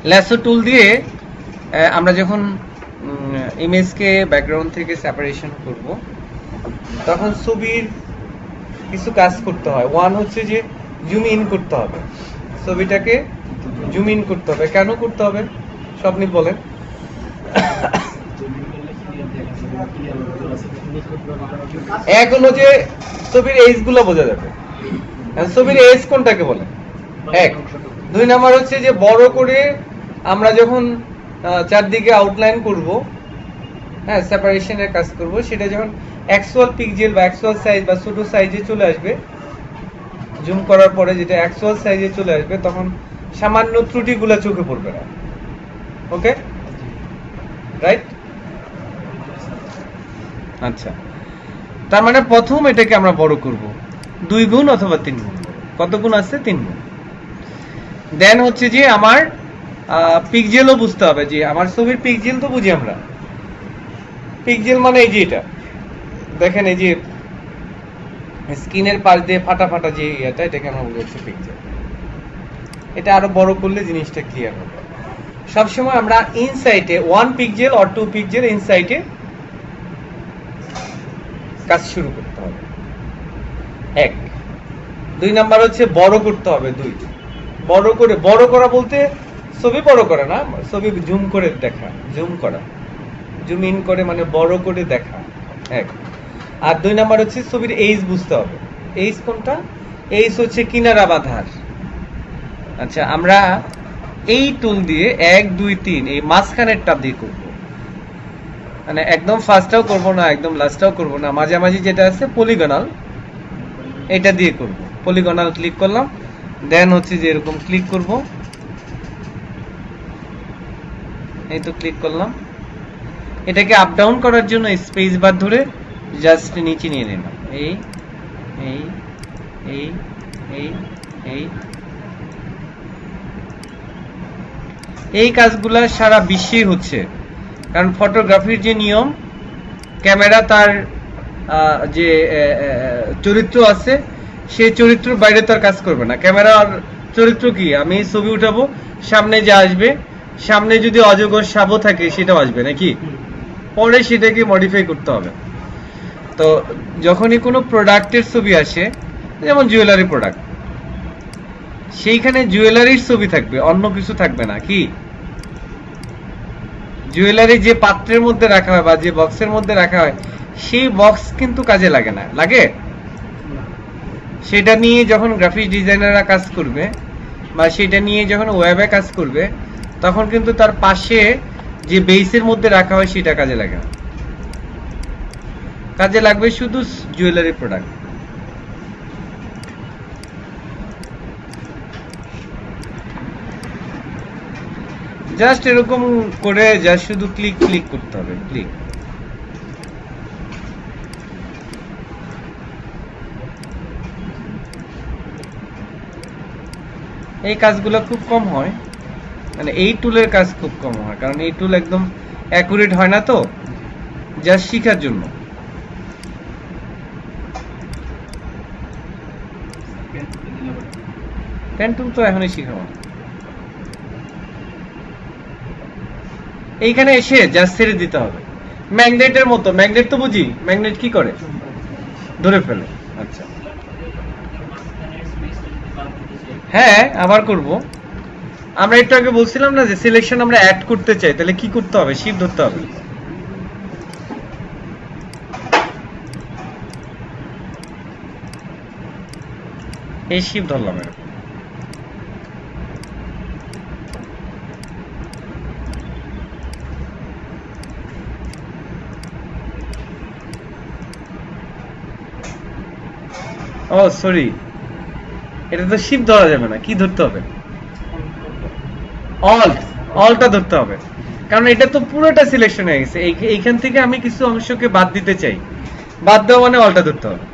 Lasso টুল দিয়ে আমরা যখন ইমেজকে ব্যাকগ্রাউন্ড থেকে সেপারেশন করব, তখন ছবির কিছু কাজ করতে হয়। ওয়ান হচ্ছে যে জুম ইন করতে হবে, ছবিটাকে জুম ইন করতে হবে। কেন করতে হবে স্বপ্নিল বলেন? এক হলো যে ছবির এজ গুলো বোঝা যাবে, ছবির এজ কোনটাকে বলে এক। দুই নাম্বার হচ্ছে যে বড় করে আমরা যখন চারদিকে আউটলাইন করব, হ্যাঁ সেপারেশনের কাজ করব, সেটা যখন অ্যাকচুয়াল পিক্সেল বা অ্যাকচুয়াল সাইজ বা ছোট সাইজে চলে আসবে, জুম করার পরে যেটা অ্যাকচুয়াল সাইজে চলে আসবে, তখন সামান্য ত্রুটিগুলো চোখে পড়বে না। ওকে, রাইট? আচ্ছা, তার মানে প্রথম এটাকে আমরা বড় করব 2 গুণ অথবা 3 গুণ। কত গুণ আছে? 3 গুণ। দেন হচ্ছে যে আমার পিক্সেলও বুঝতে হবে, যে আমার ছবির পিক্সেল তো বুঝি আমরা। পিক্সেল মানে এই যে এটা দেখেন, এই যে স্কিনের পাশ দিয়ে ফাটা ফাটা যে ইয়েটা, এটাকে আমরা বলছি পিক্সেল। এটা আরো বড় করলে জিনিসটা ক্লিয়ার হবে। সবসময় আমরা ইনসাইটে 1 পিক্সেল অর 2 পিক্সেল ইনসাইটে কাজ শুরু করতে হবে, এক। দুই নাম্বার হচ্ছে বড় করতে হবে, 2। বড় করে, বড় করা বলতে ছবি বড় করা না, ছবি জুম করে দেখা, জুম করা, জুম ইন করে মানে বড় করে দেখা, এক। আর 2 নাম্বার হচ্ছে ছবির এইজ বুঝতে হবে। এইজ কোনটা? এইজ হচ্ছে কিনারা বা ধার। আচ্ছা, আমরা এই টুল দিয়ে 1 2 3 এই মাঝখানেরটা দিয়ে করব, মানে একদম ফার্স্টটাও করব না, একদম লাস্টটাও করব না, মাঝামাঝি যেটা আছে পলিগনাল, এটা দিয়ে করব। পলিগনাল ক্লিক করলাম, দেন হচ্ছে যে এরকম ক্লিক করব, এই তো ক্লিক করলাম। এটাকে আপ ডাউন করার জন্য স্পেস বার ধরে জাস্ট নিচে নিয়ে নিলাম, এই এই এই এই এই এই কাজগুলা সারা বিশ্বেই হচ্ছে। কারণ ফটোগ্রাফির যে নিয়ম, ক্যামেরা তার যে চরিত্র আছে, সেই চরিত্রের বাইরে তার কাজ করবে না। ক্যামেরার চরিত্র কি? আমি ছবি উঠাবো, সামনে যা আসবে, সামনে যদি অজগর সাপও থাকে সেটাও আসবে নাকি, পরে সেটাকে মডিফাই করতে হবে। তো যখনই কোনো প্রোডাক্টের ছবি আসে, যেমন জুয়েলারি প্রোডাক্ট, সেইখানে জুয়েলারির ছবি থাকবে, অন্য কিছু থাকবে না। কি? জুয়েলারি যে পাত্রের মধ্যে রাখা হয় বা যে বক্সের মধ্যে রাখা হয়, সেই বক্স কিন্তু কাজে লাগে না, লাগে? সেটা নিয়ে যখন গ্রাফিক ডিজাইনাররা কাজ করবে বা সেটা নিয়ে যখন ওয়েবে কাজ করবে, তখন কিন্তু তার পাশে যে বেসের মধ্যে রাখা হয় সেটা কাজে লাগে না, কাজে লাগবে শুধু জুয়েলারি প্রোডাক্ট। জাস্ট এরকম করে জাস্ট শুধু ক্লিক ক্লিক করতে হবে, ক্লিক। এই কাজগুলো খুব কম হয়, মানে এই টুলের কাজ খুব কম হয়, কারণ এই টুল একদম অ্যাকুরেট হয় না, তো জাস্ট শিখার জন্য। পেন টুল তো এখনই শিখাবো। এইখানে এসে জাস্ট ছেড়ে দিতে হবে, ম্যাগনেটের মতো। ম্যাগনেট তো বুঝি, ম্যাগনেট কি করে? ধরে ফেলে। আচ্ছা, হ্যাঁ আবার করব। আমরা একটু আগে বলছিলাম না যে সিলেকশন আমরা অ্যাড করতে চাই, তাহলে কি করতে হবে? শিফট ধরতে হবে। এই শিফট ধরলাম এরকম। ও সরি, এটা তো শিফট ধরা যাবে না, কি ধরতে হবে? অল্ট, অলটা ধরতে হবে, কারণ এটা তো পুরোটা সিলেকশন হয়ে গেছে। এইখান থেকে আমি কিছু অংশকে বাদ দিতে চাই, বাদ দেওয়া মানে অলটা ধরতে হবে।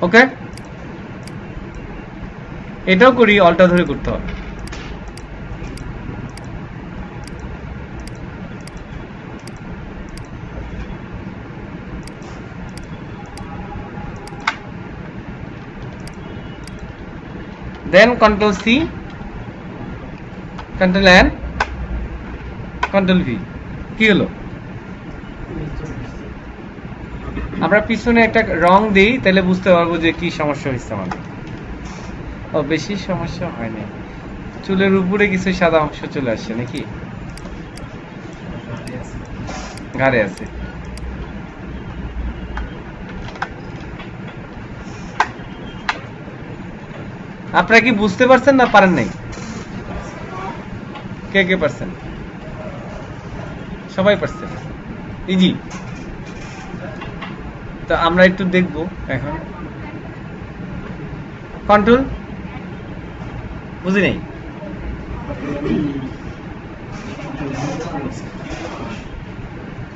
ওকে, এটাও করি, অল্টা ধরে করতে হবে। Then control C, control N, control V. কি হলো? আমরা পিছনে একটা রং দিই, তাহলে বুঝতে পারবো যে কি সমস্যা হয়েছে আমাদের। ও, বেশি সমস্যা হয়নি, চুলের উপরে কিছু সাদা অংশ চলে আসছে নাকি, ঘাড়ে আছে। আপনারা কি বুঝতে পারছেন না পারেন নাই? কে কে পারছেন? সবাই পারছেন, ইজি। তো আমরা একটু দেখব এখন। কন্ট্রোল বুঝি নাই,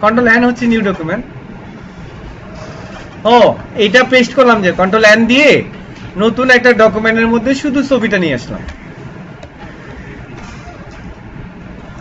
কন্ট্রোল এন হচ্ছে নিউ ডকুমেন্ট। ও, এইটা পেস্ট করলাম, যে কন্ট্রোল এন দিয়ে নতুন একটা ডকুমেন্টের মধ্যে শুধু ছবিটা নিয়ে আসলাম।